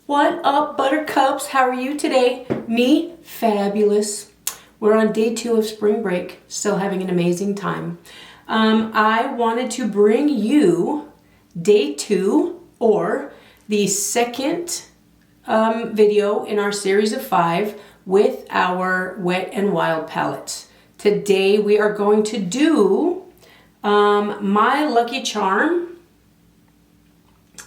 What up, buttercups? How are you today? Me? Fabulous. We're on day 2 of spring break, still having an amazing time. I wanted to bring you day 2, or the second video in our series of 5 with our Wet n Wild palettes. Today we are going to do my Lucky Charm.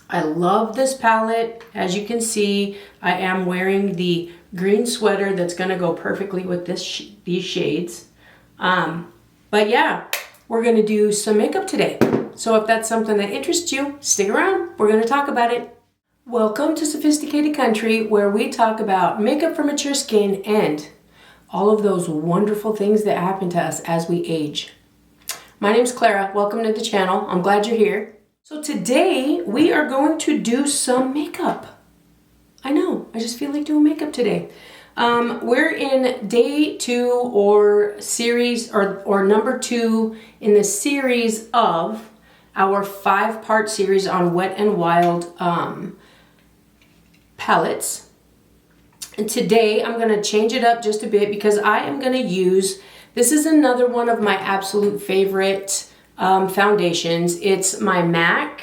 I love this palette. As you can see, I am wearing the green sweater that's going to go perfectly with these shades. But yeah, we're going to do some makeup today. So if that's something that interests you, stick around. We're going to talk about it. Welcome to Sophisticated Country, where we talk about makeup for mature skin and all of those wonderful things that happen to us as we age. My name's Clara. Welcome to the channel. I'm glad you're here. So today we are going to do some makeup. I know, I just feel like doing makeup today. We're in day 2 or series or number 2 in the series of our 5-part series on Wet n Wild palettes. And today I'm going to change it up just a bit because I am going to use, this is another one of my absolute favorite foundations. It's my MAC,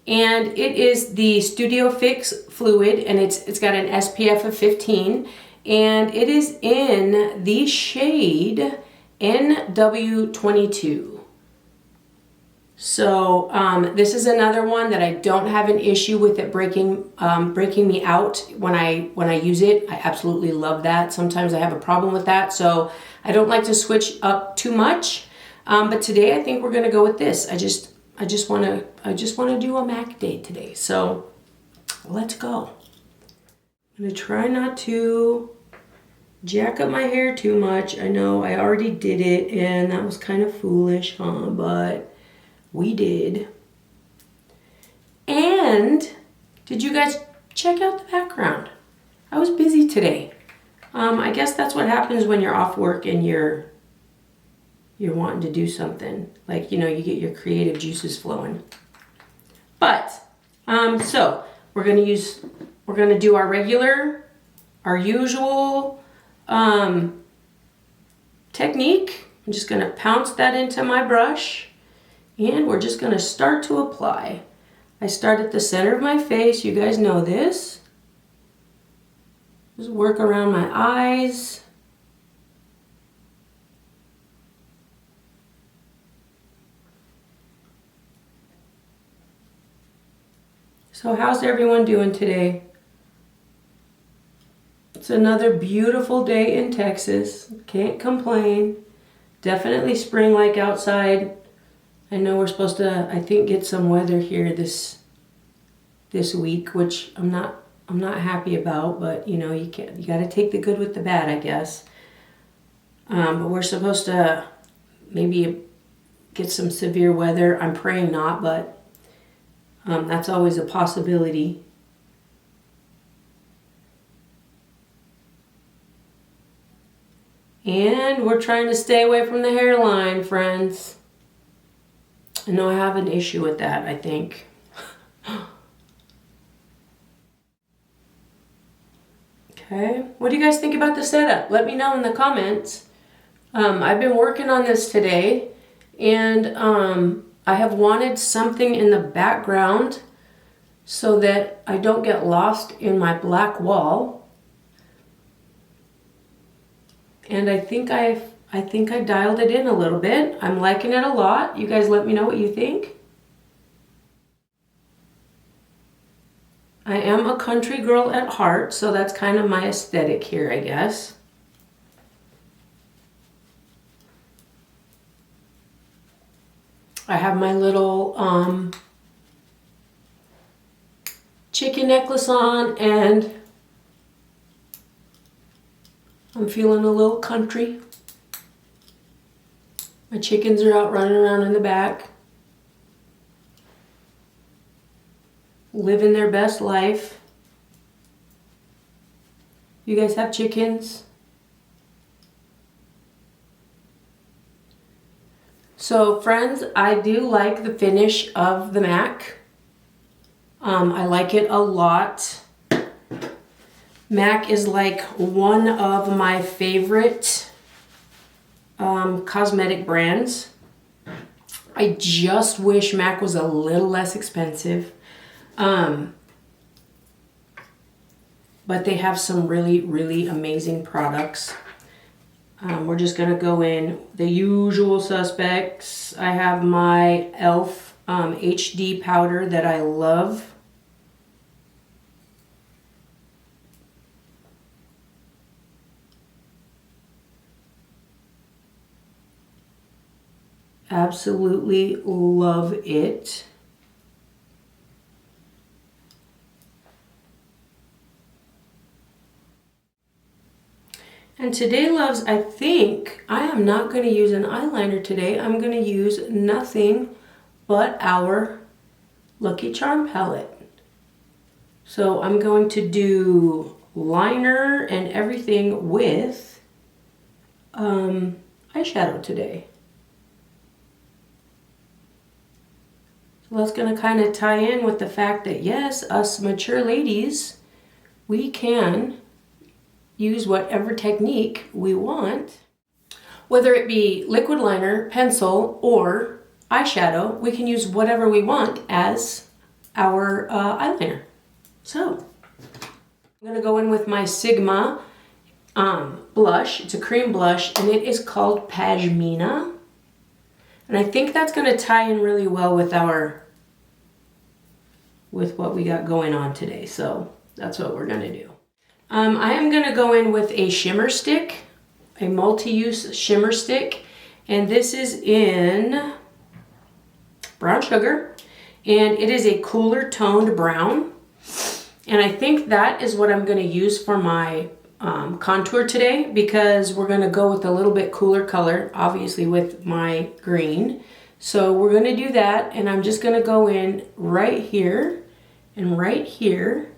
and it is the Studio Fix Fluid, and it's got an SPF of 15, and it is in the shade NW22. So this is another one that I don't have an issue with it breaking me out when I use it. I absolutely love that. Sometimes I have a problem with that, so I don't like to switch up too much. But today I think we're gonna go with this. I just wanna do a MAC day today. So let's go. I'm gonna try not to jack up my hair too much. I know I already did it and that was kind of foolish, huh? But we did. And did you guys check out the background? I was busy today. I guess that's what happens when you're off work and you're wanting to do something, like, you know, you get your creative juices flowing. But so we're gonna do our usual technique. I'm just gonna pounce that into my brush, and we're just gonna start to apply. I start at the center of my face. You guys know this. Just work around my eyes. So how's everyone doing today? It's another beautiful day in Texas. Can't complain. Definitely spring-like outside. I know we're supposed to, I think, get some weather here this week, which I'm not happy about, but you know, you got to take the good with the bad, I guess. But we're supposed to maybe get some severe weather. I'm praying not, but that's always a possibility. And we're trying to stay away from the hairline, friends. I know I have an issue with that, I think. Okay, what do you guys think about the setup? Let me know in the comments. I've been working on this today, and I have wanted something in the background so that I don't get lost in my black wall. And I think I dialed it in a little bit. I'm liking it a lot. You guys let me know what you think. I am a country girl at heart, so that's kind of my aesthetic here, I guess. I have my little chicken necklace on, and I'm feeling a little country. My chickens are out running around in the back, living their best life. You guys have chickens? So friends, I do like the finish of the MAC. I like it a lot. MAC is like one of my favorite cosmetic brands. I just wish MAC was a little less expensive. But they have some really, really amazing products. We're just gonna go in the usual suspects. I have my e.l.f. HD powder that I love. Absolutely love it. And today, loves, I think I am not going to use an eyeliner today. I'm going to use nothing but our Lucky Charm palette. So I'm going to do liner and everything with eyeshadow today. So that's going to kind of tie in with the fact that, yes, us mature ladies, we can use whatever technique we want. Whether it be liquid liner, pencil, or eyeshadow, we can use whatever we want as our eyeliner. So, I'm gonna go in with my Sigma blush. It's a cream blush, and it is called Pashmina. And I think that's gonna tie in really well with what we got going on today. So, that's what we're gonna do. I am going to go in with a shimmer stick, a multi-use shimmer stick, and this is in brown sugar, and it is a cooler toned brown, and I think that is what I'm going to use for my contour today, because we're going to go with a little bit cooler color, obviously with my green. So we're going to do that, and I'm just going to go in right here and right here.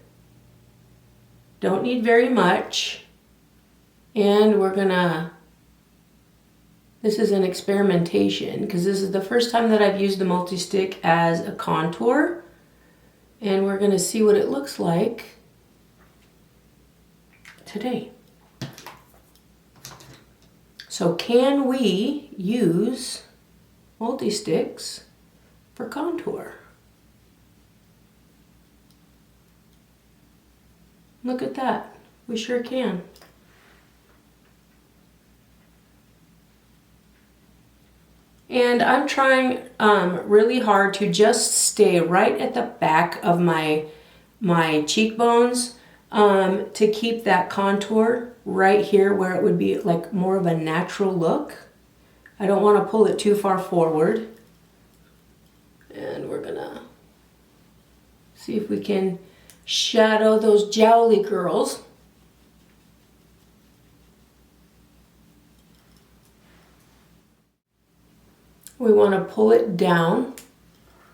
Don't need very much. And we're gonna, this is an experimentation because this is the first time that I've used the multi-stick as a contour. And we're gonna see what it looks like today. So can we use multi-sticks for contour? Look at that. We sure can. And I'm trying really hard to just stay right at the back of my cheekbones to keep that contour right here where it would be like more of a natural look. I don't want to pull it too far forward. And we're gonna see if we can shadow those jowly girls. We want to pull it down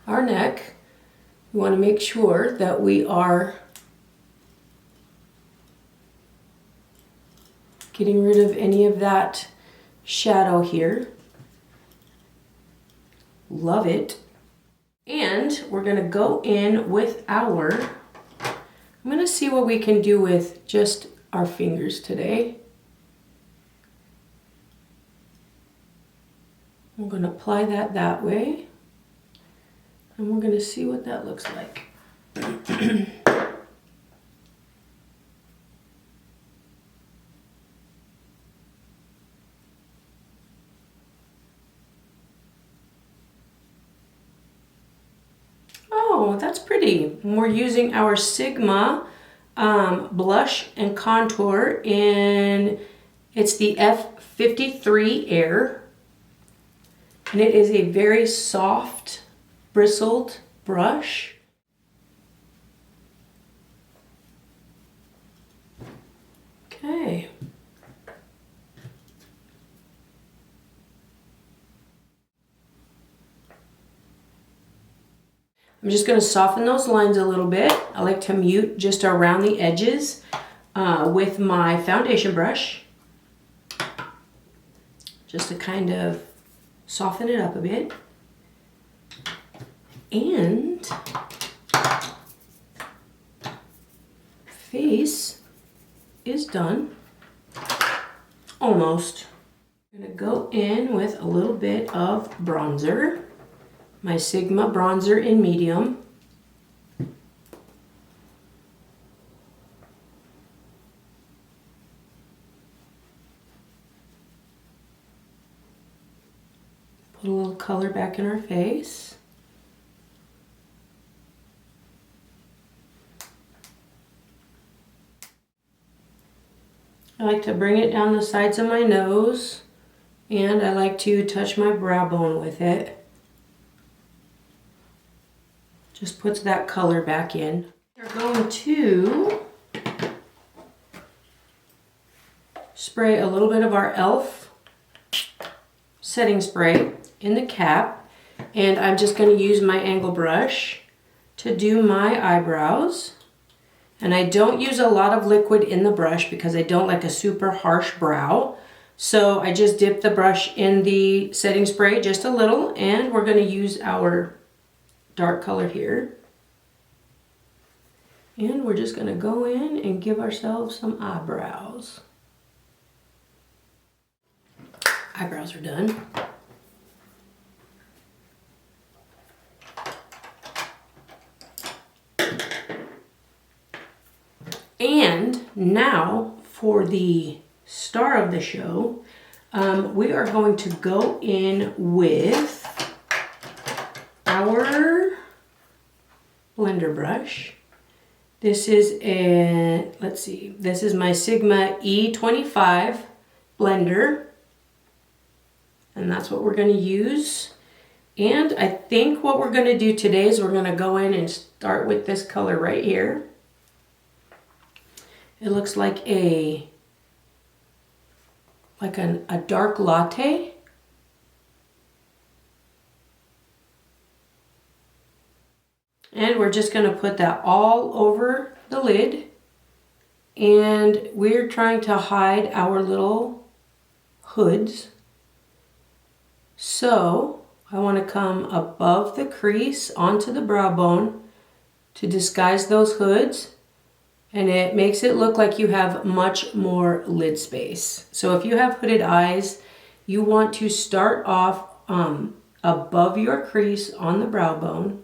our neck. We want to make sure that we are getting rid of any of that shadow here. Love it. And we're going to go in with our, I'm going to see what we can do with just our fingers today. I'm going to apply that way. And we're going to see what that looks like. Oh, that's pretty. We're using our Sigma blush and contour in, it's the F53 Air. And it is a very soft, bristled brush. Okay. I'm just going to soften those lines a little bit. I like to mute just around the edges with my foundation brush. Just to kind of soften it up a bit. And almost done. Almost. I'm gonna go in with a little bit of bronzer. My Sigma bronzer in medium. Put a little color back in our face. I like to bring it down the sides of my nose, and I like to touch my brow bone with it. Just puts that color back in. We're going to spray a little bit of our e.l.f. setting spray in the cap, and I'm just going to use my angle brush to do my eyebrows. And I don't use a lot of liquid in the brush because I don't like a super harsh brow. So I just dip the brush in the setting spray just a little, and we're going to use our dark color here. And we're just going to go in and give ourselves some eyebrows. Eyebrows are done. And now for the star of the show, we are going to go in with our blender brush. This is a, let's see, this is my Sigma E25 blender. And that's what we're going to use. And I think what we're going to do today is we're going to go in and start with this color right here. It looks like a dark latte. And we're just going to put that all over the lid. And we're trying to hide our little hoods. So I want to come above the crease onto the brow bone to disguise those hoods. And it makes it look like you have much more lid space. So if you have hooded eyes, you want to start off above your crease on the brow bone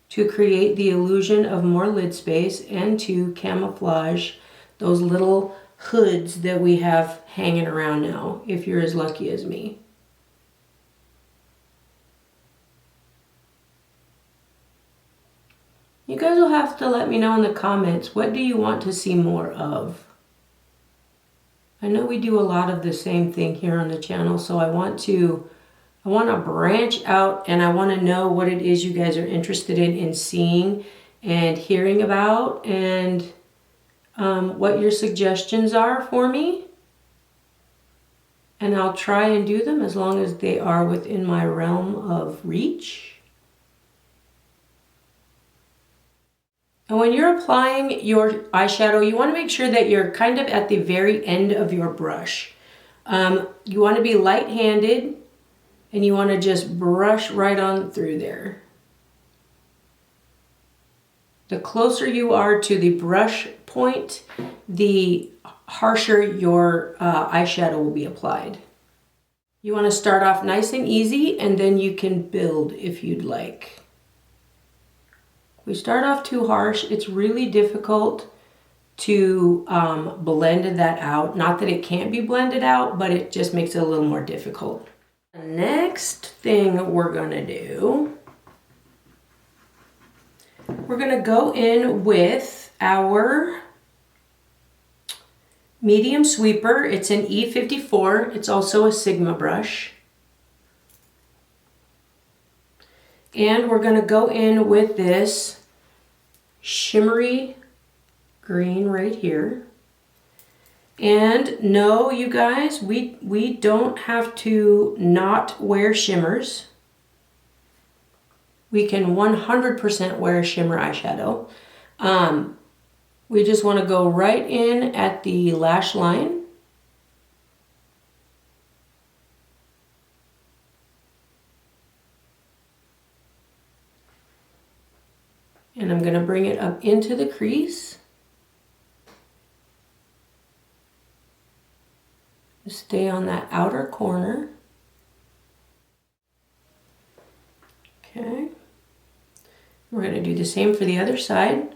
to create the illusion of more lid space and to camouflage those little hoods that we have hanging around now, if you're as lucky as me. You guys will have to let me know in the comments, what do you want to see more of? I know we do a lot of the same thing here on the channel, so I want to branch out, and I want to know what it is you guys are interested in seeing and hearing about, and what your suggestions are for me. And I'll try and do them as long as they are within my realm of reach. And when you're applying your eyeshadow, you want to make sure that you're kind of at the very end of your brush. You want to be light-handed, and you want to just brush right on through there. The closer you are to the brush point, the harsher your eyeshadow will be applied. You want to start off nice and easy, and then you can build if you'd like. We start off too harsh, it's really difficult to blend that out. Not that it can't be blended out, but it just makes it a little more difficult. The next thing we're gonna do, we're gonna go in with our medium sweeper. It's an E54, it's also a Sigma brush. And we're going to go in with this shimmery green right here. And no, you guys, we don't have to not wear shimmers. We can 100% wear a shimmer eyeshadow. We just want to go right in at the lash line. And I'm going to bring it up into the crease. Stay on that outer corner. Okay. We're going to do the same for the other side.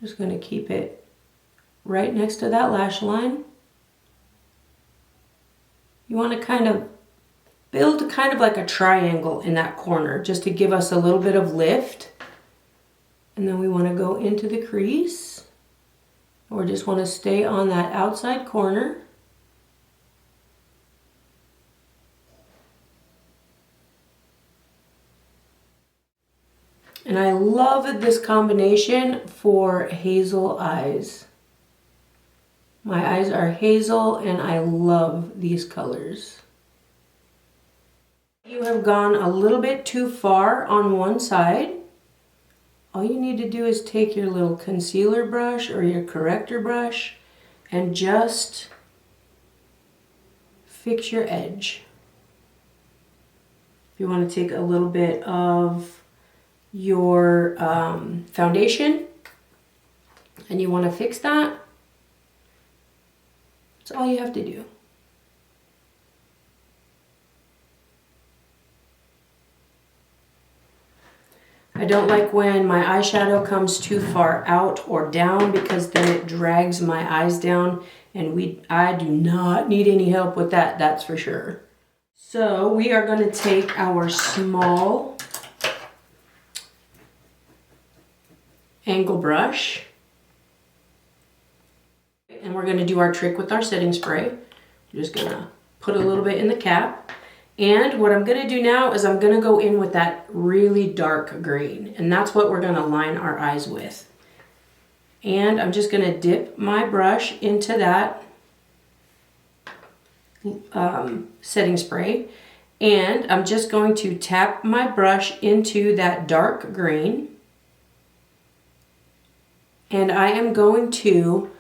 Just going to keep it right next to that lash line. You want to kind of build kind of like a triangle in that corner just to give us a little bit of lift. And then we want to go into the crease. Or just want to stay on that outside corner. And I love this combination for hazel eyes. My eyes are hazel and I love these colors. You have gone a little bit too far on one side. All you need to do is take your little concealer brush or your corrector brush and just fix your edge. If you want to take a little bit of your foundation and you want to fix that, that's all you have to do. I don't like when my eyeshadow comes too far out or down because then it drags my eyes down, and I do not need any help with that, that's for sure. So we are going to take our small angle brush and we're going to do our trick with our setting spray. I'm just going to put a little bit in the cap, and what I'm going to do now is I'm going to go in with that really dark green, and that's what we're going to line our eyes with. And I'm just going to dip my brush into that setting spray, and I'm just going to tap my brush into that dark green. And I am going to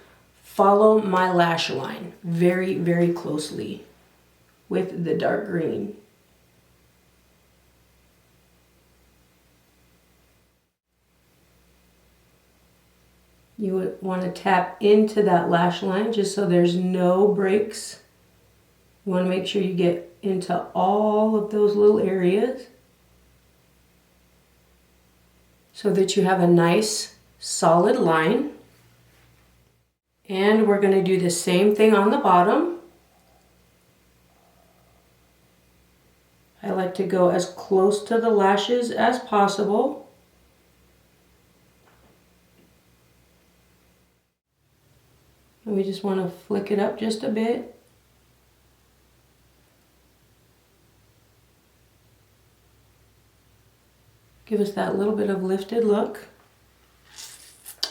follow my lash line very, very closely with the dark green. You would want to tap into that lash line just so there's no breaks. You want to make sure you get into all of those little areas so that you have a nice solid line. And we're going to do the same thing on the bottom. I like to go as close to the lashes as possible. And we just want to flick it up just a bit. Give us that little bit of lifted look.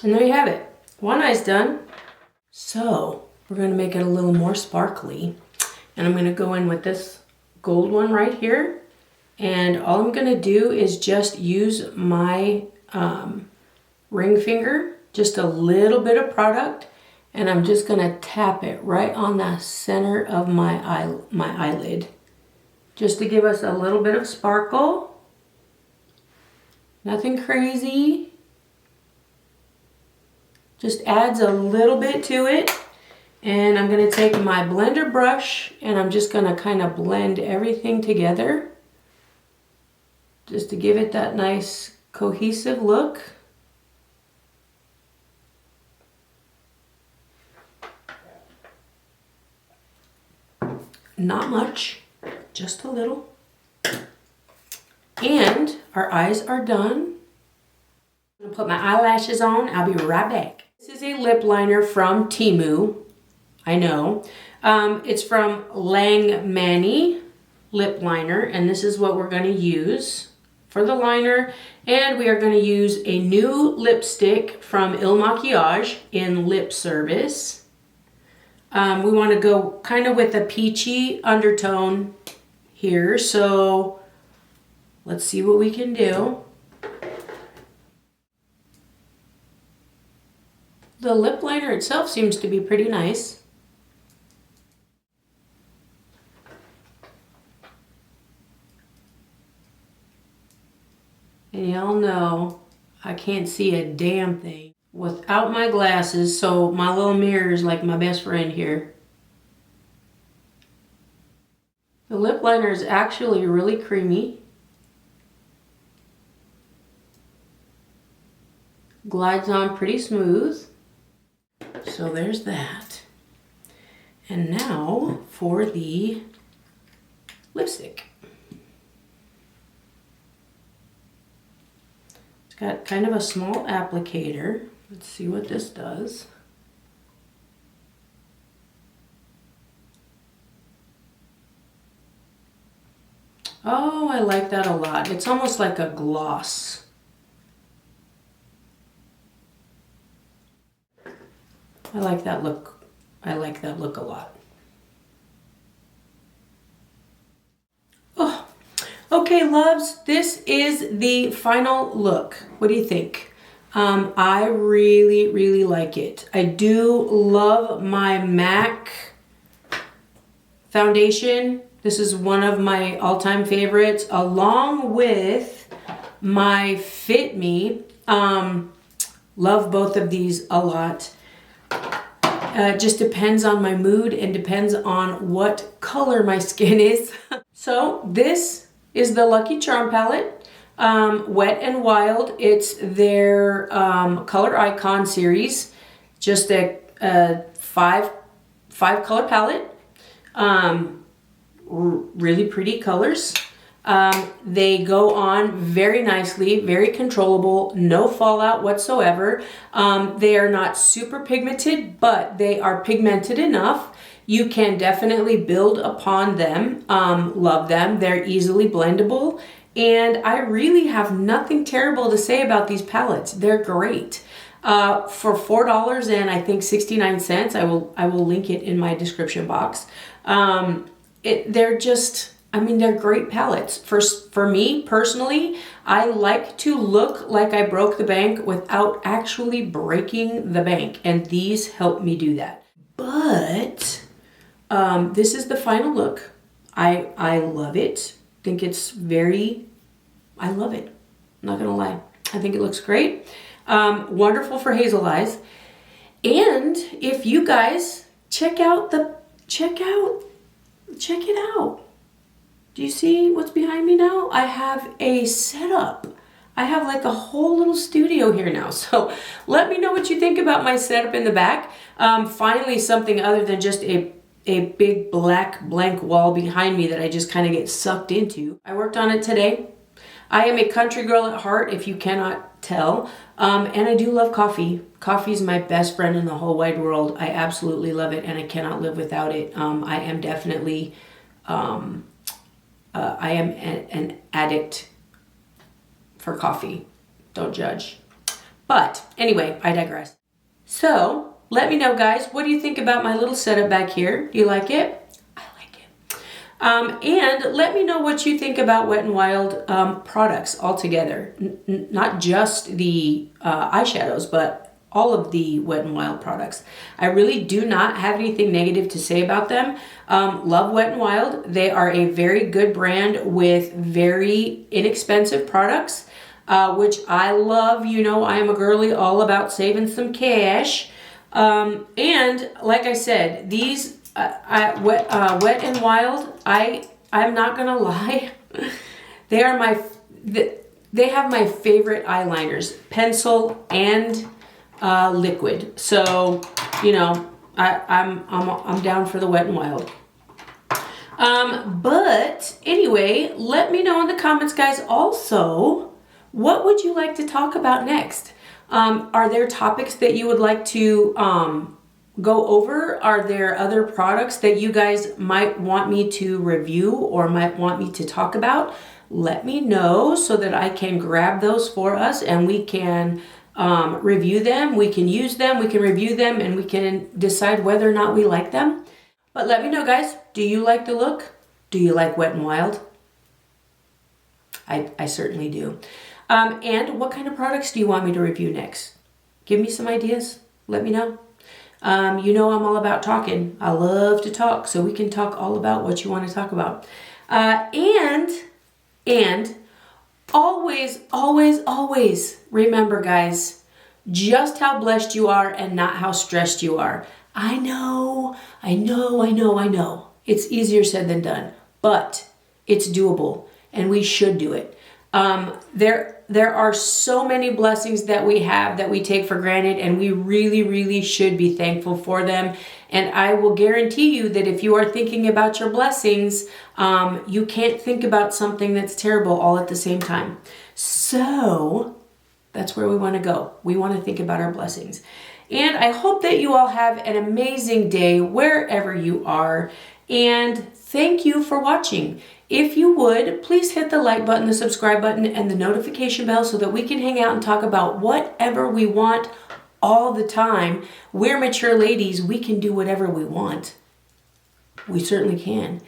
And there you have it. One eye's done. So we're going to make it a little more sparkly. And I'm going to go in with this gold one right here. And all I'm going to do is just use my ring finger, just a little bit of product. And I'm just going to tap it right on the center of my eyelid. Just to give us a little bit of sparkle. Nothing crazy. Just adds a little bit to it. And I'm going to take my blender brush and I'm just going to kind of blend everything together just to give it that nice cohesive look. Not much, just a little. And our eyes are done. I'm going to put my eyelashes on. I'll be right back. This is a lip liner from Temu. I know. It's from Lang Manny lip liner, and this is what we're going to use for the liner. And we are going to use a new lipstick from Il Makiage in Lip Service. We want to go kind of with a peachy undertone here, so let's see what we can do. The lip liner itself seems to be pretty nice. And y'all know I can't see a damn thing without my glasses, so my little mirror is like my best friend here. The lip liner is actually really creamy. Glides on pretty smooth. So there's that. And now for the lipstick. It's got kind of a small applicator. Let's see what this does. Oh, I like that a lot. It's almost like a gloss. I like that look. I like that look a lot. Oh, okay, loves, this is the final look. What do you think? I really, really like it. I do love my MAC foundation. This is one of my all-time favorites, along with my Fit Me. Love both of these a lot. Just depends on my mood and depends on what color my skin is. So this is the Lucky Charm palette, Wet n Wild. It's their Color Icon series, just a five color palette. Really pretty colors. They go on very nicely, very controllable, no fallout whatsoever. They are not super pigmented, but they are pigmented enough. You can definitely build upon them. Love them. They're easily blendable. And I really have nothing terrible to say about these palettes. They're great. For $4 and I think 69 cents, I will link it in my description box. They're just, I mean, they're great palettes. For me personally, I like to look like I broke the bank without actually breaking the bank, and these help me do that. But this is the final look. I love it. Think it's I love it. I'm not gonna lie. I think it looks great. Wonderful for hazel eyes. And if you guys check it out. Do you see what's behind me now? I have a setup. I have like a whole little studio here now. So let me know what you think about my setup in the back. Finally, something other than just a big black blank wall behind me that I just kind of get sucked into. I worked on it today. I am a country girl at heart, if you cannot tell. And I do love coffee. Coffee is my best friend in the whole wide world. I absolutely love it, and I cannot live without it. I am definitely, I am an addict for coffee. Don't judge. But anyway, I digress. So let me know, guys, what do you think about my little setup back here? Do you like it? I like it. And let me know what you think about Wet n Wild products altogether. Not just the eyeshadows, but all of the Wet n Wild products. I really do not have anything negative to say about them. Love Wet n Wild. They are a very good brand with very inexpensive products, which I love. You know, I am a girly all about saving some cash. And like I said, these Wet n Wild, I'm not gonna lie, they are they have my favorite eyeliners, pencil and liquid. So, you know, I'm down for the Wet n Wild. But anyway, let me know in the comments, guys, also, what would you like to talk about next? Are there topics that you would like to go over? Are there other products that you guys might want me to review or might want me to talk about? Let me know so that I can grab those for us and we can review them, we can use them, we can review them, and we can decide whether or not we like them. But let me know, guys, do you like the look? Do you like Wet n Wild? I certainly do. And what kind of products do you want me to review next? Give me some ideas. Let me know. You know I'm all about talking. I love to talk, so we can talk all about what you want to talk about. And always, always, always remember, guys, just how blessed you are and not how stressed you are. I know. It's easier said than done, but it's doable and we should do it. There are so many blessings that we have that we take for granted, and we really should be thankful for them. And I will guarantee you that if you are thinking about your blessings, you can't think about something that's terrible all at the same time. So that's where we want to go. We want to think about our blessings. And I hope that you all have an amazing day wherever you are. And thank you for watching. If you would, please hit the like button, the subscribe button, and the notification bell so that we can hang out and talk about whatever we want all the time. We're mature ladies. We can do whatever we want. We certainly can.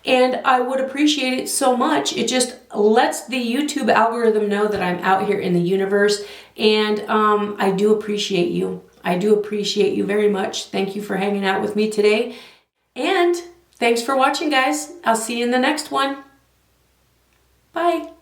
And I would appreciate it so much. It just lets the YouTube algorithm know that I'm out here in the universe. And I do appreciate you. I do appreciate you very much. Thank you for hanging out with me today. And thanks for watching, guys. I'll see you in the next one. Bye.